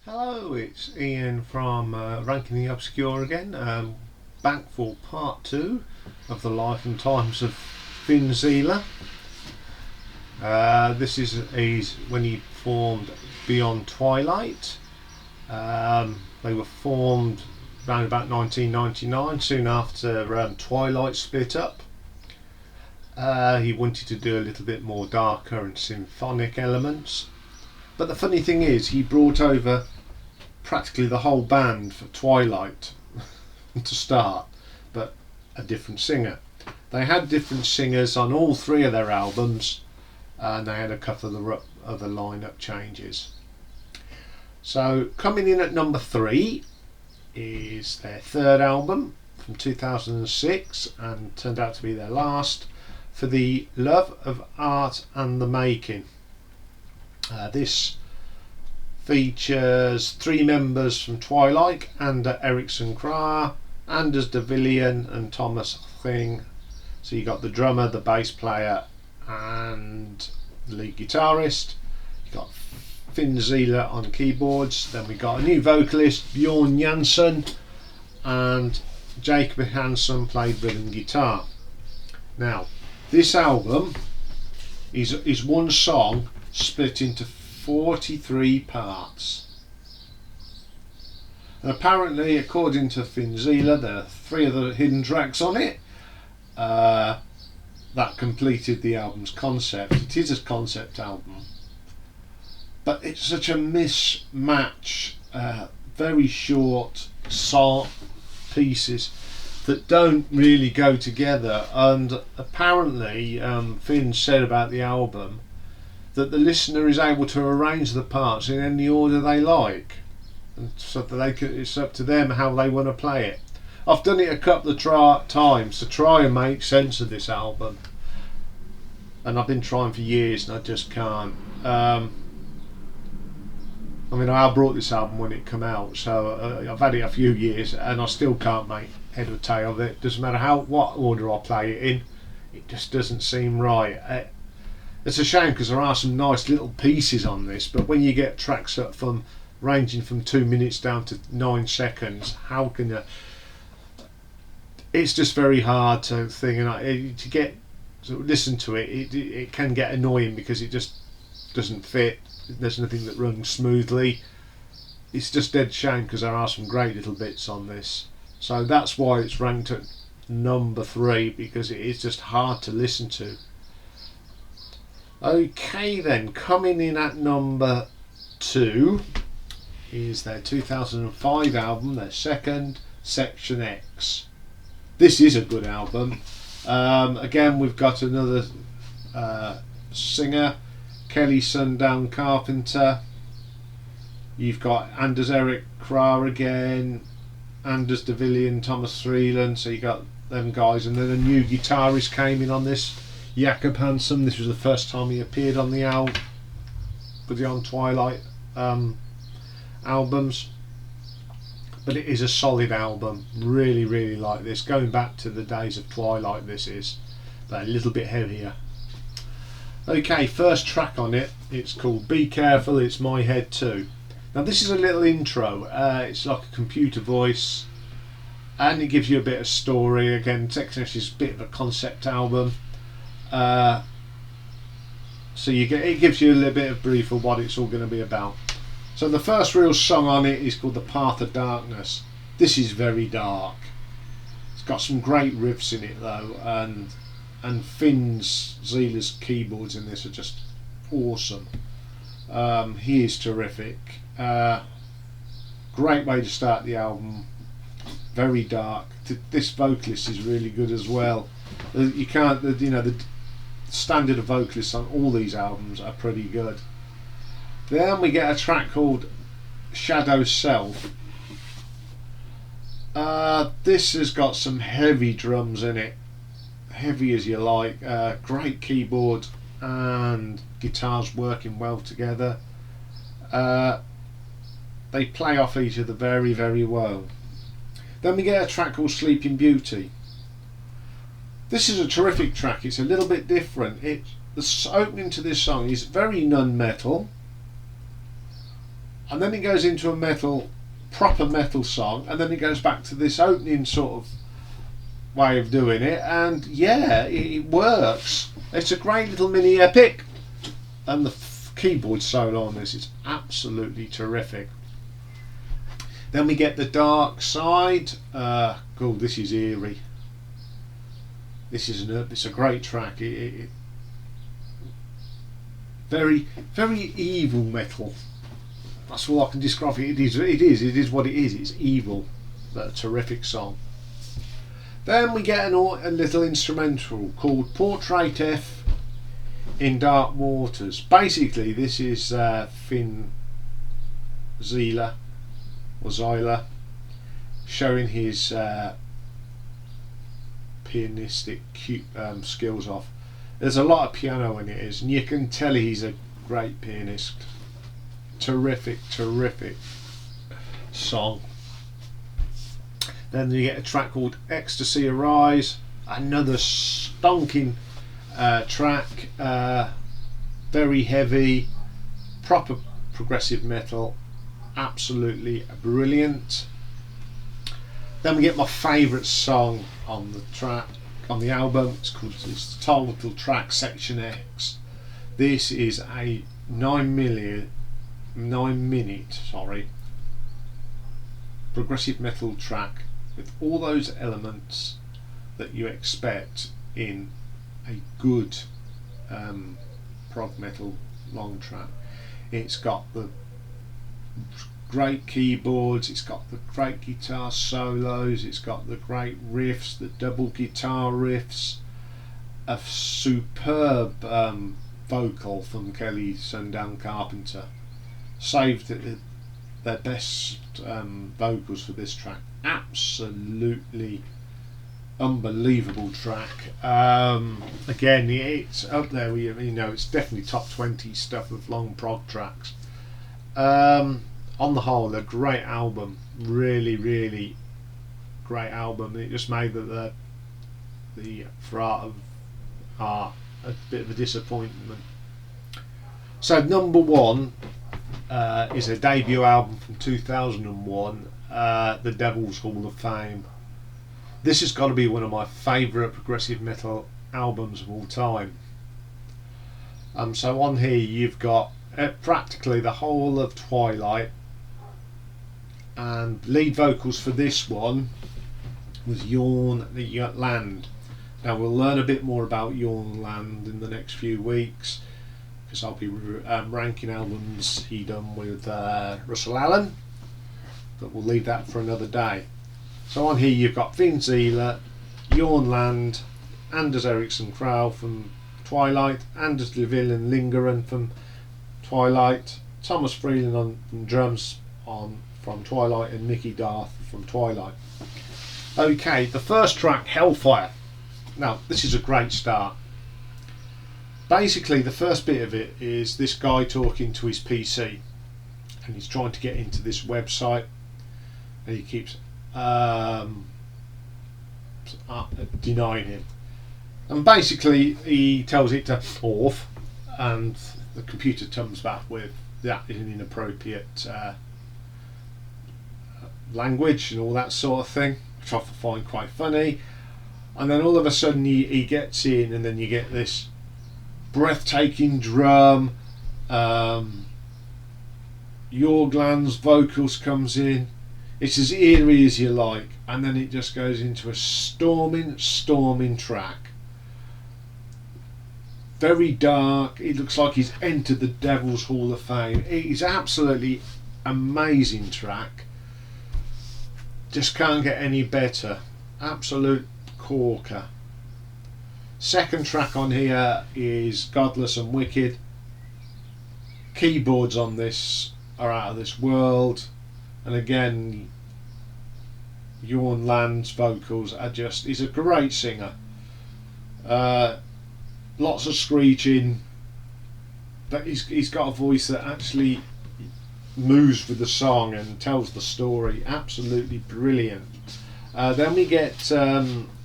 Hello, it's Iain from Ranking the Obscure again, back for part 2 of the life and times of Finn Zeeler. This is when he formed Beyond Twilight. They were formed around about 1999, soon after Twilight split up. He wanted to do a little bit more darker and symphonic elements. But the funny thing is, he brought over practically the whole band for Twilight to start, but a different singer. They had different singers on all 3 of their albums, and they had a couple of the other lineup changes. So coming in at number 3 is their 3rd album from 2006, and turned out to be their last, For the Love of Art and the Making. This features 3 members from Twilight: Ander Eriksson-Krah, Anders de Villian and Thomas Thing. So you got the drummer, the bass player and the lead guitarist. You got Finn Zeeler on keyboards. Then we got a new vocalist, Bjorn Jansen, and Jacob Hansen played rhythm guitar. Now this album is one song split into 43 parts, and apparently, according to Finn Zeeler, there are 3 other hidden tracks on it that completed the album's concept. It is a concept album, but it's such a mismatch, very short song pieces that don't really go together. And apparently, Finn said about the album that the listener is able to arrange the parts in any order they like, and so that it's up to them how they want to play it. I've done it a couple of times to try and make sense of this album, and I've been trying for years and I just can't. I brought this album when it came out, so I've had it a few years and I still can't make head or tail of it. Doesn't matter what order I play it in, it just doesn't seem right. It's a shame, because there are some nice little pieces on this, but when you get tracks up from ranging from 2 minutes down to 9 seconds, how can you? It's just very hard to think, and to listen to it. It can get annoying because it just doesn't fit. There's nothing that runs smoothly. It's just dead shame, because there are some great little bits on this. So that's why it's ranked at number 3, because it is just hard to listen to. Okay then, coming in at number 2 is their 2005 album, their 2nd, Section X. This is a good album. Again, we've got another singer, Kelly Sundown Carpenter. You've got Anders Eriksson-Krah again, Anders de Villian, Thomas Threeland, so you got them guys, and then a new guitarist came in on this, Jacob Hansen. This was the first time he appeared on the Beyond Twilight albums, but it is a solid album. Really like this, going back to the days of Twilight this is, but a little bit heavier. Okay, first track on it, it's called Be Careful, It's My Head Too. Now this is a little intro, it's like a computer voice, and it gives you a bit of story. Again, Section X is a bit of a concept album. So it gives you a little bit of brief of what it's all going to be about. So the first real song on it is called The Path of Darkness. This is very dark. It's got some great riffs in it though, and Finn Zeeler's keyboards in this are just awesome. He is terrific. Great way to start the album. Very dark. This vocalist is really good as well. You can't, the standard of vocalists on all these albums are pretty good. Then we get a track called Shadow Self. This has got some heavy drums in it, heavy as you like. Great keyboard and guitars working well together. They play off each other very well. Then we get a track called Sleeping Beauty. This is a terrific track. It's a little bit different. The opening to this song is very non-metal, and then it goes into a proper metal song, and then it goes back to this opening sort of way of doing it, and yeah, it works. It's a great little mini epic, and the keyboard solo on this is absolutely terrific. Then we get the Dark Side. This is eerie. It's a great track. Very, very evil metal. That's all I can describe it. It is what it is. It's evil, but a terrific song. Then we get a little instrumental called Portrait F in Dark Waters. Basically, this is Finn Zyler showing his pianistic skills off. There's a lot of piano in it, and you can tell he's a great pianist. Terrific song. Then you get a track called Ecstasy Arise, another stonking track, very heavy, proper progressive metal, absolutely brilliant. Then we get my favourite song on the album. It's the title track, Section X. This is a 9 minute progressive metal track with all those elements that you expect in a good prog metal long track. It's got the great keyboards, it's got the great guitar solos, it's got the great riffs, the double guitar riffs, a superb vocal from Kelly Sundown Carpenter. Saved their best vocals for this track. Absolutely unbelievable track. Again, it's up there. It's definitely top 20 stuff of long prog tracks. On the whole, a great album. Really great album. It just made the For Art of Art a bit of a disappointment. So number one is a debut album from 2001, The Devil's Hall of Fame. This has got to be one of my favourite progressive metal albums of all time. So on here you've got practically the whole of Twilight, and lead vocals for this one was Iain Land. Now we'll learn a bit more about Iain Land in the next few weeks, because I'll be ranking albums he done with Russell Allen, but we'll leave that for another day. So on here you've got Finn Zyler, Iain Land, Anders Ericsson Krauw from Twilight, Anders DeVille and Lingeren from Twilight, Thomas Freeland on drums from Twilight, and Mickey Darth from Twilight. Okay, the first track, Hellfire. Now this is a great start. Basically the first bit of it is this guy talking to his PC, and he's trying to get into this website, and he keeps denying him, and basically he tells it to off, and the computer comes back with that is an inappropriate language and all that sort of thing, which I find quite funny. And then all of a sudden he gets in, and then you get this breathtaking drum, Jorgland's vocals comes in. It's as eerie as you like, and then it just goes into a storming track. Very dark. It looks like he's entered the Devil's Hall of Fame. It is absolutely amazing track. Just can't get any better. Absolute corker. Second track on here is Godless and Wicked. Keyboards on this are out of this world, and again Iain Land's vocals are just, he's a great singer. Lots of screeching, but he's got a voice that actually moves with the song and tells the story. Absolutely brilliant. Then we get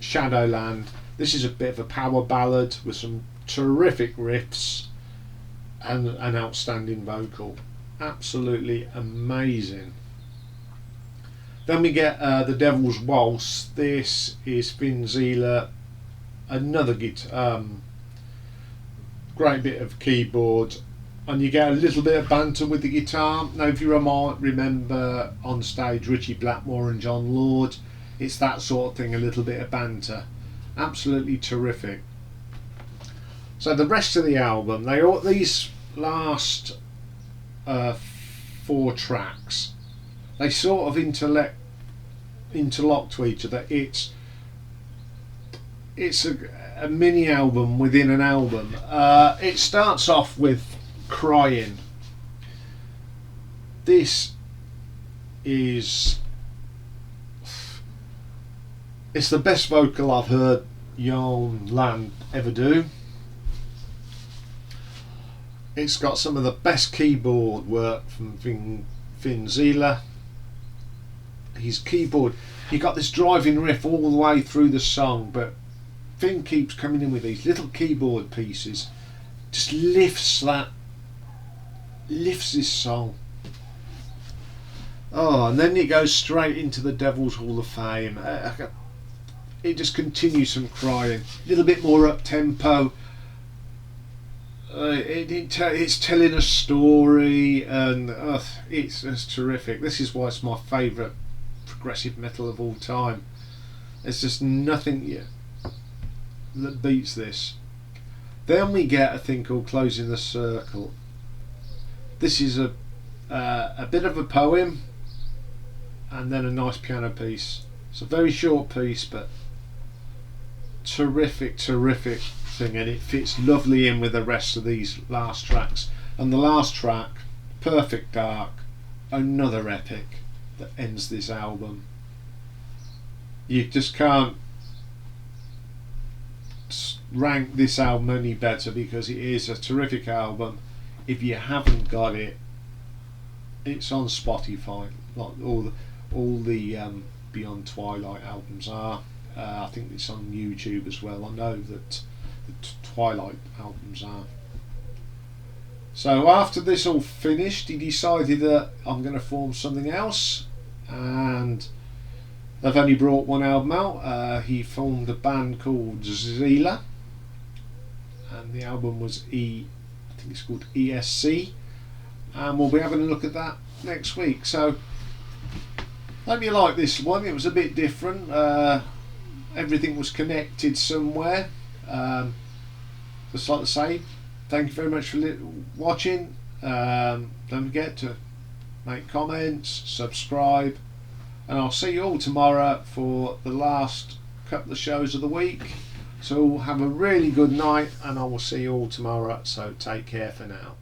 Shadowland. This is a bit of a power ballad with some terrific riffs and an outstanding vocal. absolutely amazing. Then we get The Devil's Waltz. This is Finn Zieler, another great bit of keyboard, and you get a little bit of banter with the guitar. Now, if you might remember on stage Richie Blackmore and John Lord, it's that sort of thing, a little bit of banter. Absolutely terrific. So the rest of the album, these last 4 tracks, they sort of interlock to each other. It's a mini album within an album. It starts off with Crying. This is, it's the best vocal I've heard Iain Land ever do. It's got some of the best keyboard work from Finn Zieler. His keyboard, you got this driving riff all the way through the song, but Finn keeps coming in with these little keyboard pieces, just lifts this song. Oh, and then it goes straight into the Devil's Hall of Fame. It just continues from Crying, a little bit more up tempo. It's telling a story, and it's terrific. This is why it's my favourite progressive metal of all time. There's just nothing that beats this. Then we get a thing called Closing the Circle. This is a bit of a poem, and then a nice piano piece. It's a very short piece, but terrific thing, and it fits lovely in with the rest of these last tracks. And the last track, Perfect Dark, another epic that ends this album. You just can't rank this album any better, because it is a terrific album. If you haven't got it, it's on Spotify, like all the Beyond Twilight albums are. I think it's on YouTube as well. I know that the Twilight albums are. So after this all finished, he decided that I'm going to form something else, and they've only brought one album out. He formed a band called Zieler, and the album was I think it's called ESC, and we'll be having a look at that next week. So hope you like this one. It was a bit different. Everything was connected somewhere. Just like to say, thank you very much for watching. Don't forget to make comments, subscribe, and I'll see you all tomorrow for the last couple of shows of the week. So have a really good night, and I will see you all tomorrow. So take care for now.